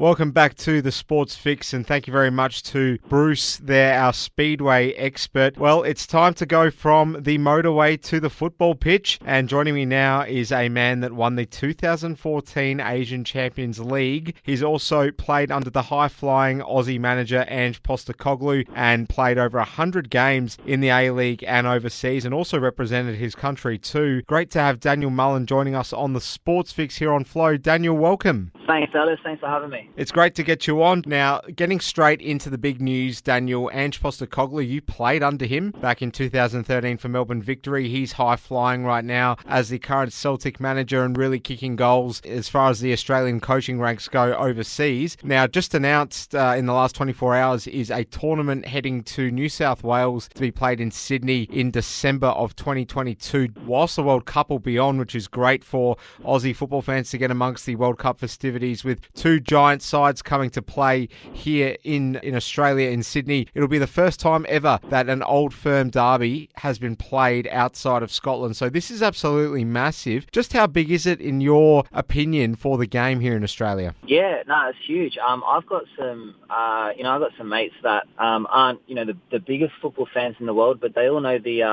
Welcome back to the Sports Fix, and thank you very much to Bruce there, our Speedway expert. Well, it's time to go from the motorway to the football pitch, and joining me now is a man that won the 2014 Asian Champions League. He's also played under the high-flying Aussie manager Ange Postecoglou and played over 100 games in the A-League and overseas, and also represented his country too. Great to have Daniel Mullen joining us on the Sports Fix here on Flow. Daniel, welcome. Thanks, Alice. Thanks for having me. It's great to get you on. Now, getting straight into the big news, Daniel, Ange Postecoglou, you played under him back in 2013 for Melbourne Victory. He's high-flying right now as the current Celtic manager and really kicking goals as far as the Australian coaching ranks go overseas. Now, just announced in the last 24 hours is a tournament heading to New South Wales to be played in Sydney in December of 2022, whilst the World Cup will be on, which is great for Aussie football fans to get amongst the World Cup festivities with two giant sides coming to play here in Australia, in Sydney. It'll be the first time ever that an Old Firm derby has been played outside of Scotland. So this is absolutely massive. Just how big is it, in your opinion, for the game here in Australia? Yeah, no, it's huge. I've got some, I've got some mates that aren't, the biggest football fans in the world, but they all know the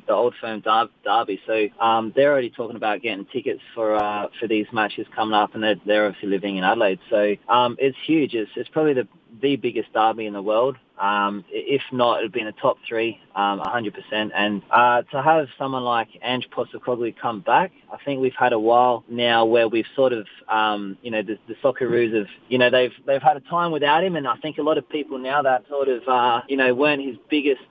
Old Firm derby. So they're already talking about getting tickets for these matches coming up, and they're obviously living in Adelaide. So it's huge. It's probably the biggest derby in the world. If not, it'd be in the top three, 100%. And to have someone like Ange Postecoglou come back, I think we've had a while now where we've sort of, the Socceroos have, they've had a time without him, and I think a lot of people now that sort of, weren't his biggest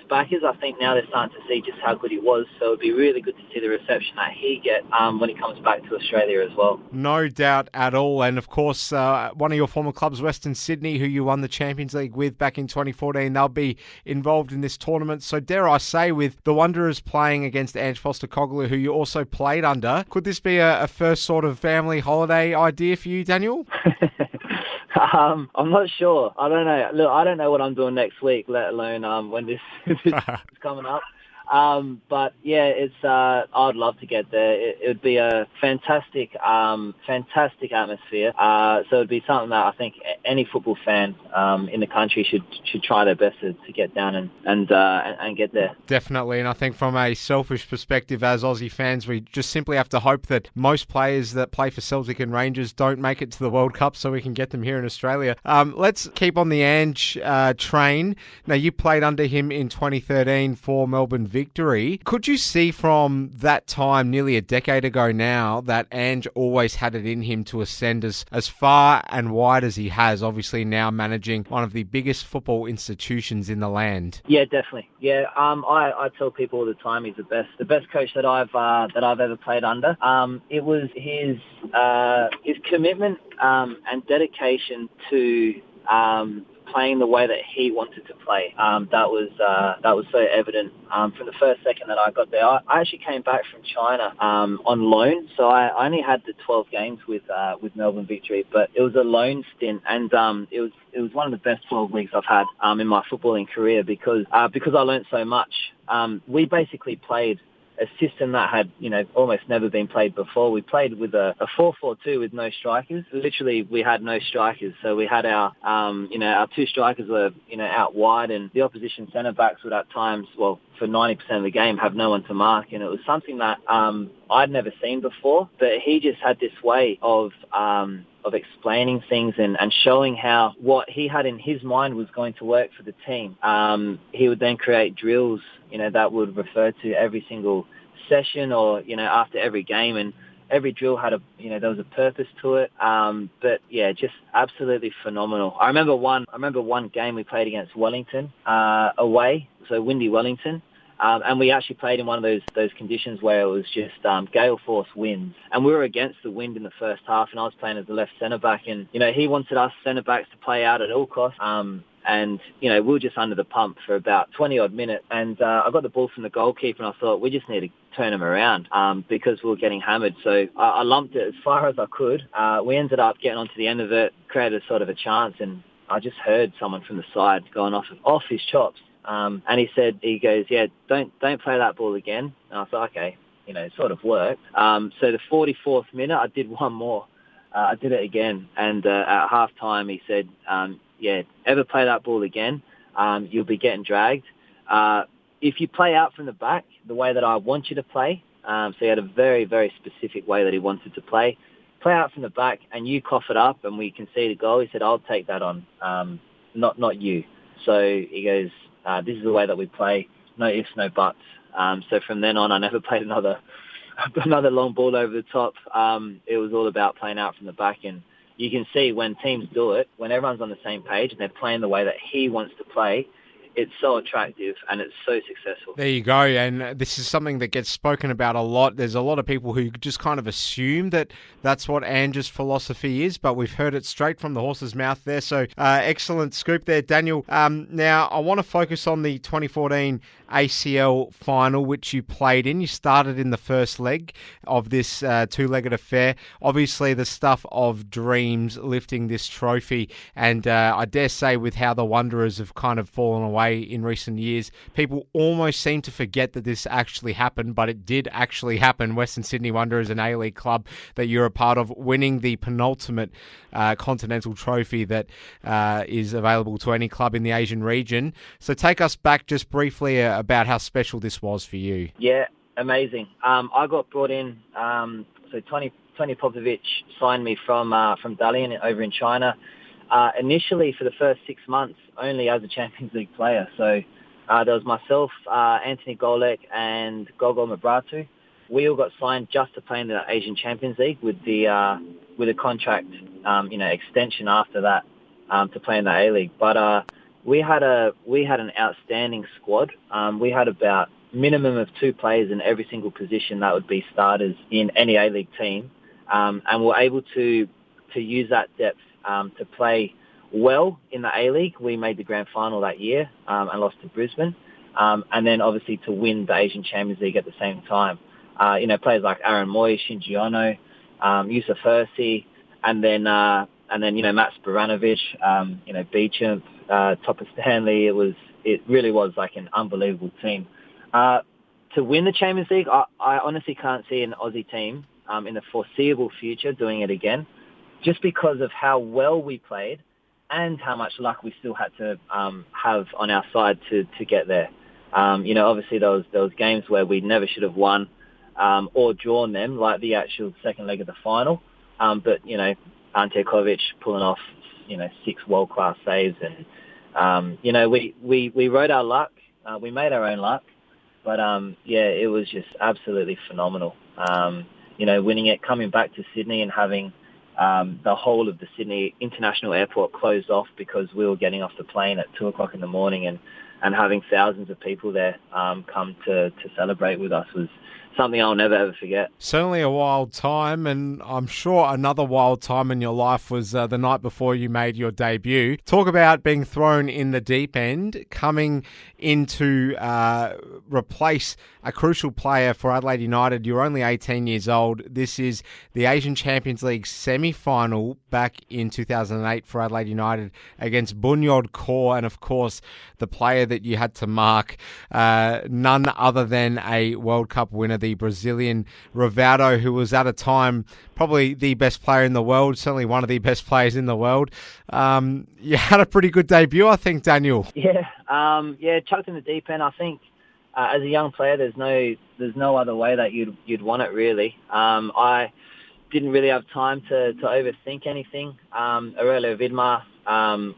backers, I think now they're starting to see just how good he was. So it'd be really good to see the reception that he get when he comes back to Australia as well. No doubt at all. And of course, one of your former clubs, Western Sydney, who you won the Champions League with back in 2014, they'll be involved in this tournament. So dare I say, with the Wanderers playing against Ange Postecoglou, who you also played under, could this be a first sort of family holiday idea for you, Daniel? I'm not sure. I don't know. Look, I don't know what I'm doing next week, let alone when this is coming up. But yeah, it's I'd love to get there. It would be a fantastic atmosphere. So it'd be something that I think any football fan in the country should try their best to get down and get there. Definitely, and I think from a selfish perspective, as Aussie fans, we just simply have to hope that most players that play for Celtic and Rangers don't make it to the World Cup, so we can get them here in Australia. Let's keep on the Ange train. Now, you played under him in 2013 for Melbourne Victory. Could you see from that time, nearly a decade ago now, that Ange always had it in him to ascend as far and wide as he has, obviously now managing one of the biggest football institutions in the land? Yeah, definitely. Yeah, I tell people all the time he's the best coach that I've ever played under. It was his commitment and dedication to playing the way that he wanted to play. That was so evident from the first second that I got there. I actually came back from China on loan, so I only had the 12 games with Melbourne Victory, but it was a loan stint, and it was one of the best 12 weeks I've had in my footballing career because I learned so much. We basically played a system that had, almost never been played before. We played with a 4-4-2 with no strikers. Literally, we had no strikers. So we had our two strikers were, out wide, and the opposition centre-backs would at times, for 90% of the game, have no one to mark. And it was something that I'd never seen before. But he just had this way of explaining things and showing how what he had in his mind was going to work for the team. He would then create drills, that would refer to every single session or, after every game, and every drill had there was a purpose to it. But yeah, just absolutely phenomenal. I remember one game we played against Wellington, away, so windy Wellington. And we actually played in one of those conditions where it was just gale force winds, and we were against the wind in the first half, and I was playing as the left centre back, and he wanted us centre backs to play out at all costs. And we were just under the pump for about 20 odd minutes, and I got the ball from the goalkeeper, and I thought we just need to turn him around because we were getting hammered. So I lumped it as far as I could. We ended up getting onto the end of it, created sort of a chance, and I just heard someone from the side going off his chops. And he goes, yeah, don't play that ball again. And I thought, okay, it sort of worked. So the 44th minute, I did one more. I did it again. And at halftime, he said, ever play that ball again, you'll be getting dragged. If you play out from the back the way that I want you to play, so he had a very, very specific way that he wanted to play out from the back, and you cough it up and we concede a goal, he said, I'll take that on, not you. So he goes, this is the way that we play, no ifs, no buts. So from then on, I never played another long ball over the top. It was all about playing out from the back, and you can see when teams do it, when everyone's on the same page and they're playing the way that he wants to play, it's so attractive and it's so successful. There you go. And this is something that gets spoken about a lot. There's a lot of people who just kind of assume that that's what Ange's philosophy is, but we've heard it straight from the horse's mouth there. So excellent scoop there, Daniel. Now, I want to focus on the 2014 ACL final, which you played in. You started in the first leg of this two-legged affair. Obviously, the stuff of dreams lifting this trophy. And I dare say with how the Wanderers have kind of fallen away in recent years, people almost seem to forget that this actually happened, but it did actually happen. Western Sydney Wanderers, an A-League club that you're a part of, winning the penultimate continental trophy that is available to any club in the Asian region. So take us back just briefly about how special this was for you. Yeah, amazing. I got brought in, so Tony Popovic signed me from Dalian over in China. Initially, for the first 6 months, only as a Champions League player. So there was myself, Anthony Golek, and Gogo Mabratu. We all got signed just to play in the Asian Champions League with a contract, extension after that to play in the A-League. But we had an outstanding squad. We had about minimum of 2 players in every single position that would be starters in any A-League team, and we're able to use that depth to play well in the A-League. We made the grand final that year and lost to Brisbane, and then obviously to win the Asian Champions League at the same time. Players like Aaron Moy, Shinji Ono, Yusuf Hersey, and then Matt Sporanovic, Beecham, Topper Stanley. It really was like an unbelievable team. To win the Champions League, I honestly can't see an Aussie team in the foreseeable future doing it again, just because of how well we played and how much luck we still had to have on our side to get there. Obviously there was games where we never should have won or drawn them, like the actual second leg of the final. But Ante Kovic pulling off 6 world-class saves, and we rode our luck. We made our own luck, but it was just absolutely phenomenal. Winning it, coming back to Sydney and having the whole of the Sydney International Airport closed off because we were getting off the plane at 2:00 in the morning, and having thousands of people there come to celebrate with us was something I'll never ever forget. Certainly a wild time, and I'm sure another wild time in your life was the night before you made your debut. Talk about being thrown in the deep end, coming in to replace a crucial player for Adelaide United. You're only 18 years old. This is the Asian Champions League semi-final back in 2008 for Adelaide United against Bunyod Kaur, and of course the player that you had to mark, none other than a World Cup winner, the Brazilian Rivaldo, who was at a time probably the best player in the world, certainly one of the best players in the world. You had a pretty good debut, I think, Daniel. Yeah, chucked in the deep end. I think as a young player, there's no other way that you'd want it, really. I didn't really have time to overthink anything. Aurelio Vidmar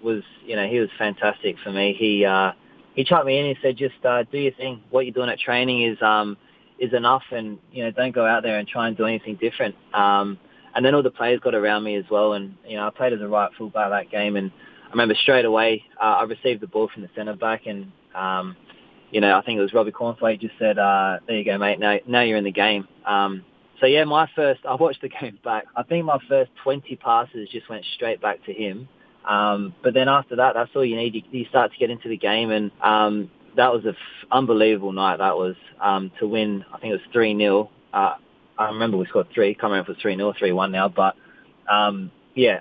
was, he was fantastic for me. He chucked me in and said, just do your thing. What you're doing at training is enough, and don't go out there and try and do anything different. And then all the players got around me as well, and I played as a right fullback that game, and I remember straight away I received the ball from the centre back, and I think it was Robbie Cornthwaite just said, there you go, mate, now you're in the game. I watched the game back. I think my first 20 passes just went straight back to him. But then after that, that's all you need. You start to get into the game, and that was an unbelievable night. That was to win. I think it was 3-0. I remember we scored 3. Can't remember if it was 3-0 or 3-1 now. But I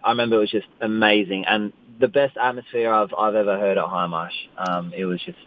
remember it was just amazing and the best atmosphere I've ever heard at High Marsh. It was just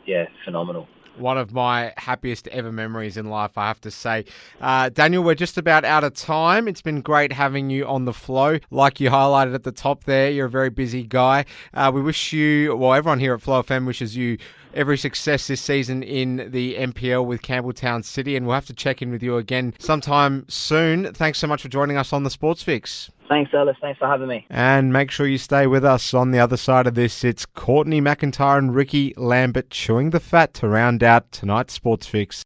phenomenal. One of my happiest ever memories in life, I have to say. Daniel, we're just about out of time. It's been great having you on the flow. Like you highlighted at the top there, you're a very busy guy. We wish you, well, everyone here at Flow FM wishes you every success this season in the NPL with Campbelltown City, and we'll have to check in with you again sometime soon. Thanks so much for joining us on the Sports Fix. Thanks, Ellis. Thanks for having me. And make sure you stay with us. On the other side of this, it's Courtney McIntyre and Ricky Lambert chewing the fat to round out tonight's Sports Fix.